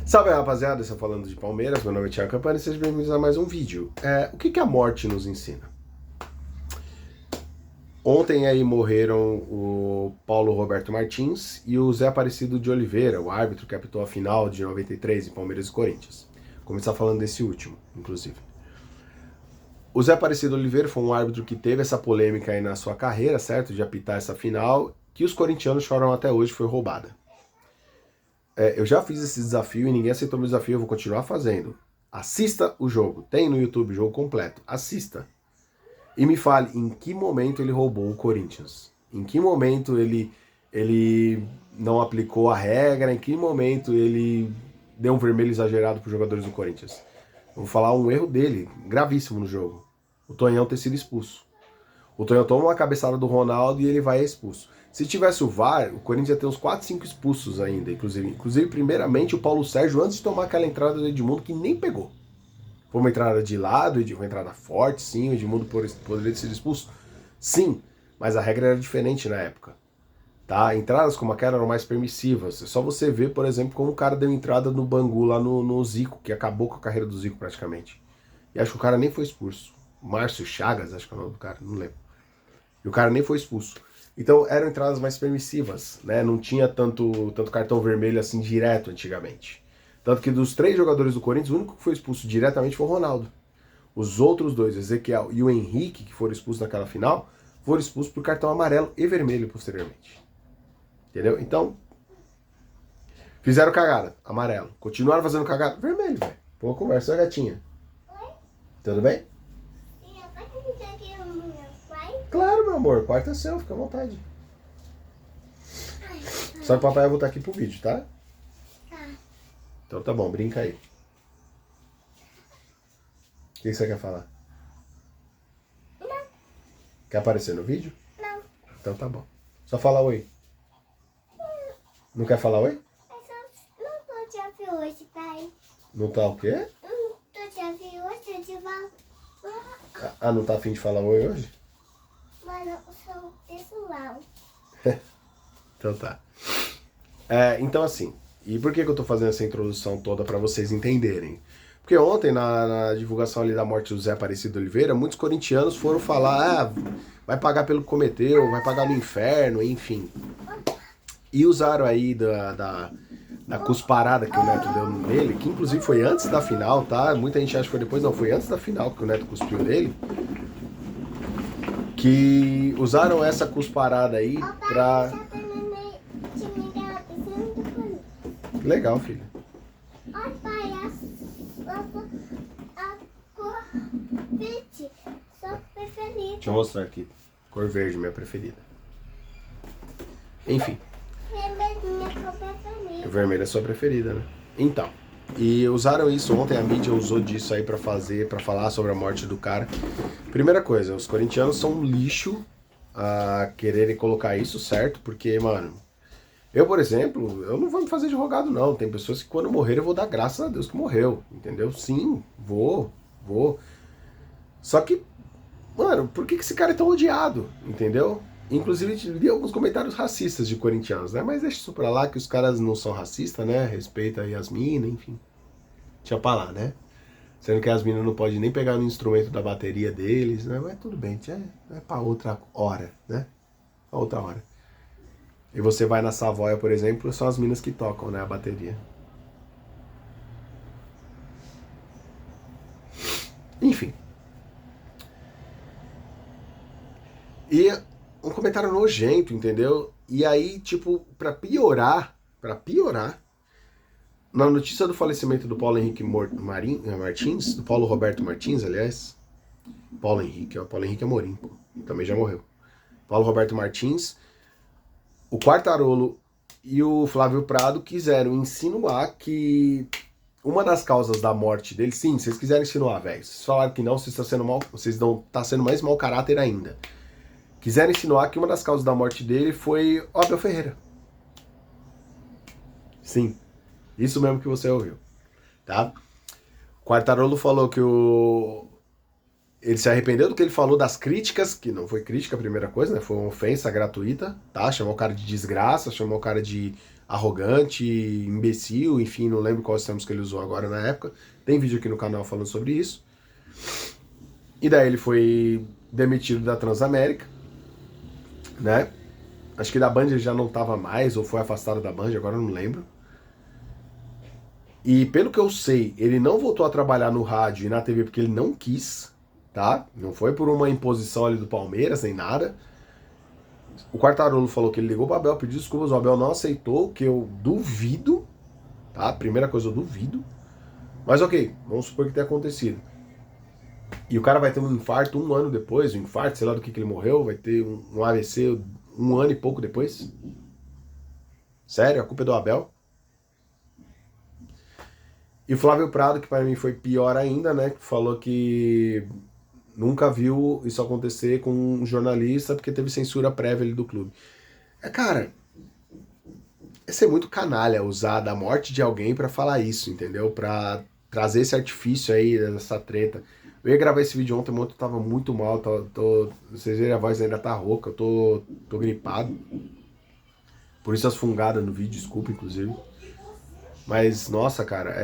Salve rapaziada, estou falando de Palmeiras, meu nome é Thiago Campana e sejam bem-vindos a mais um vídeo. O que a morte nos ensina? Ontem aí morreram o Paulo Roberto Martins e o Zé Aparecido de Oliveira, o árbitro que apitou a final de 93 em Palmeiras e Corinthians. Vou começar falando desse último, inclusive. O Zé Aparecido Oliveira foi um árbitro que teve essa polêmica aí na sua carreira, certo? De apitar essa final, que os corintianos choram até hoje, foi roubada. Eu já fiz esse desafio e ninguém aceitou meu desafio, eu vou continuar fazendo. Assista o jogo, tem no YouTube o jogo completo, assista. E me fale em que momento ele roubou o Corinthians. Em que momento ele não aplicou a regra, em que momento ele deu um vermelho exagerado para os jogadores do Corinthians. Eu vou falar um erro dele, gravíssimo no jogo. O Tonhão ter sido expulso. O Tonhão toma uma cabeçada do Ronaldo e ele vai expulso. Se tivesse o VAR, o Corinthians ia ter uns 4, 5 expulsos ainda, inclusive. Inclusive, primeiramente, o Paulo Sérgio, antes de tomar aquela entrada do Edmundo, que nem pegou. Foi uma entrada de lado, uma entrada forte, sim, o Edmundo poderia ter sido expulso. Sim, mas a regra era diferente na época. Tá? Entradas como aquela eram mais permissivas. É só você ver, por exemplo, como o cara deu entrada no Bangu, lá no Zico, que acabou com a carreira do Zico praticamente. E acho que o cara nem foi expulso. Márcio Chagas, acho que é o nome do cara, não lembro. E o cara nem foi expulso. Então eram entradas mais permissivas, né? Não tinha tanto cartão vermelho assim direto antigamente. Tanto que dos 3 jogadores do Corinthians, o único que foi expulso diretamente foi o Ronaldo. Os outros 2, o Ezequiel e o Henrique, que foram expulsos naquela final, foram expulsos por cartão amarelo e vermelho posteriormente. Entendeu? Então, fizeram cagada, amarelo. Continuaram fazendo cagada, vermelho, velho. Boa conversa, gatinha. Oi? Tudo bem? Claro, meu amor, o quarto é seu, fica à vontade. Só que o papai vai voltar aqui pro vídeo, tá? Tá. Então tá bom, brinca aí. O que você quer falar? Não. Quer aparecer no vídeo? Não. Então tá bom. Só fala oi. Não quer falar oi? Não tô te afim hoje, pai. Não tá o quê? Não tô te afim hoje, eu te falo. Ah, não tá afim de falar oi hoje? Mas eu sou pessoal. Então tá. Então assim, e por que eu tô fazendo essa introdução toda pra vocês entenderem? Porque ontem, na divulgação ali da morte do Zé Aparecido Oliveira, muitos corintianos foram falar, vai pagar pelo que cometeu, vai pagar no inferno, enfim. E usaram aí da cusparada que o Neto deu nele, que inclusive foi antes da final, tá? Muita gente acha que foi depois, não, foi antes da final que o Neto cuspiu nele. Que usaram essa cusparada aí pra... Legal, filho. Olha, pai, a cor verde, sua preferida. Deixa eu mostrar aqui. Cor verde, minha preferida. Enfim. Vermelhinha, cor preferida. Vermelha é sua preferida, né? Então. E usaram isso ontem, a mídia usou disso aí pra falar sobre a morte do cara. Primeira coisa, os corintianos são um lixo a quererem colocar isso, certo? Porque, mano, eu, por exemplo, eu não vou me fazer de rogado, não. Tem pessoas que quando morrer eu vou dar graças a Deus que morreu, entendeu? Sim, vou. Só que, mano, por que esse cara é tão odiado, entendeu? Inclusive, li alguns comentários racistas de corintianos, né? Mas deixa isso pra lá, que os caras não são racistas, né? Respeita aí as minas, enfim. Deixa pra lá, né? Sendo que as minas não podem nem pegar no instrumento da bateria deles, né? Mas tudo bem, é pra outra hora, né? Pra outra hora. E você vai na Savoia, por exemplo, são as minas que tocam, né? A bateria. Enfim. E um comentário nojento, entendeu? E aí, tipo, pra piorar, na notícia do falecimento do Paulo Henrique Martins, do Paulo Roberto Martins, aliás, Paulo Henrique Amorim, pô, também já morreu. Paulo Roberto Martins, o Quartarolo e o Flávio Prado quiseram insinuar que uma das causas da morte dele, sim, vocês quiseram insinuar, velho, vocês falaram que não, vocês estão sendo mais mau caráter ainda. Quiseram insinuar que uma das causas da morte dele foi o Abel Ferreira. Sim, isso mesmo que você ouviu, tá? O Quartarolo falou que ele se arrependeu do que ele falou das críticas, que não foi crítica a primeira coisa, né? Foi uma ofensa gratuita, tá? Chamou o cara de desgraça, chamou o cara de arrogante, imbecil, enfim, não lembro quais termos que ele usou agora na época. Tem vídeo aqui no canal falando sobre isso. E daí ele foi demitido da Transamérica, né? Acho que da Band ele já não tava mais, ou foi afastado da Band, agora eu não lembro. E pelo que eu sei, ele não voltou a trabalhar no rádio e na TV porque ele não quis, tá? Não foi por uma imposição ali do Palmeiras, nem nada. O Quartarolo falou que ele ligou pro Abel, pediu desculpas, o Abel não aceitou, que eu duvido, tá? Primeira coisa, eu duvido. Mas ok, vamos supor que tenha acontecido. E o cara vai ter um infarto um ano depois, um infarto, sei lá do que ele morreu, vai ter um AVC um ano e pouco depois. Sério, a culpa é do Abel? E o Flávio Prado, que para mim foi pior ainda, né? Que falou que nunca viu isso acontecer com um jornalista porque teve censura prévia ali do clube. Cara, é ser muito canalha usar da morte de alguém pra falar isso, entendeu? Pra trazer esse artifício aí, dessa treta. Eu ia gravar esse vídeo ontem, mas eu tava muito mal, vocês verem, a voz ainda tá rouca, eu tô gripado. Por isso as fungadas no vídeo, desculpa, inclusive. Mas, nossa, cara,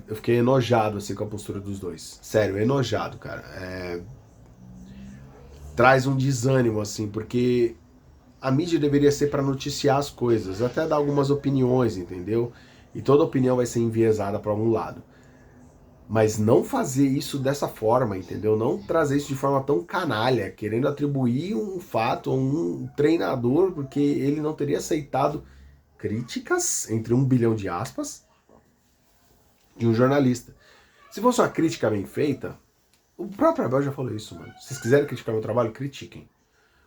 eu fiquei enojado, assim, com a postura dos dois. Sério, enojado, cara. Traz um desânimo, assim, porque a mídia deveria ser para noticiar as coisas, até dar algumas opiniões, entendeu? E toda opinião vai ser enviesada para algum lado. Mas não fazer isso dessa forma, entendeu? Não trazer isso de forma tão canalha, querendo atribuir um fato a um treinador, porque ele não teria aceitado críticas, entre 1 bilhão de aspas, de um jornalista. Se fosse uma crítica bem feita, o próprio Abel já falou isso, mano. Se vocês quiserem criticar meu trabalho, critiquem.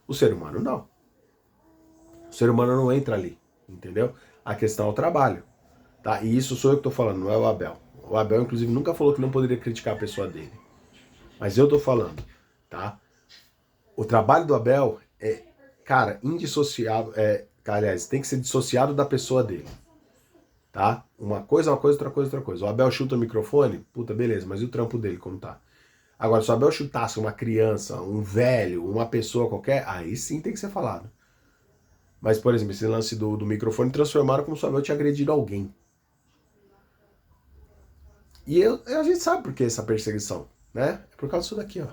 O ser humano não. O ser humano não entra ali, entendeu? A questão é o trabalho, tá? E isso sou eu que tô falando, não é o Abel. O Abel, inclusive, nunca falou que não poderia criticar a pessoa dele. Mas eu tô falando, tá? O trabalho do Abel é, cara, indissociável. Aliás, tem que ser dissociado da pessoa dele, tá? Uma coisa é uma coisa, outra coisa é outra coisa. O Abel chuta o microfone, puta, beleza, mas e o trampo dele como tá? Agora, se o Abel chutasse uma criança, um velho, uma pessoa qualquer, aí sim tem que ser falado. Mas, por exemplo, esse lance do microfone transformaram como se o Abel tinha agredido alguém. E a gente sabe por que essa perseguição, né? É por causa disso daqui, ó.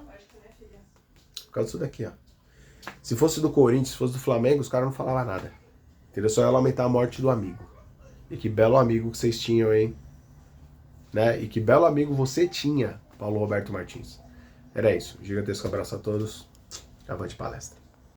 Por causa disso daqui, ó. Se fosse do Corinthians, se fosse do Flamengo, os caras não falavam nada. Entendeu? Só ia lamentar a morte do amigo. E que belo amigo que vocês tinham, hein? Né? E que belo amigo você tinha, Paulo Roberto Martins. Era isso. Um gigantesco abraço a todos. Avante palestra.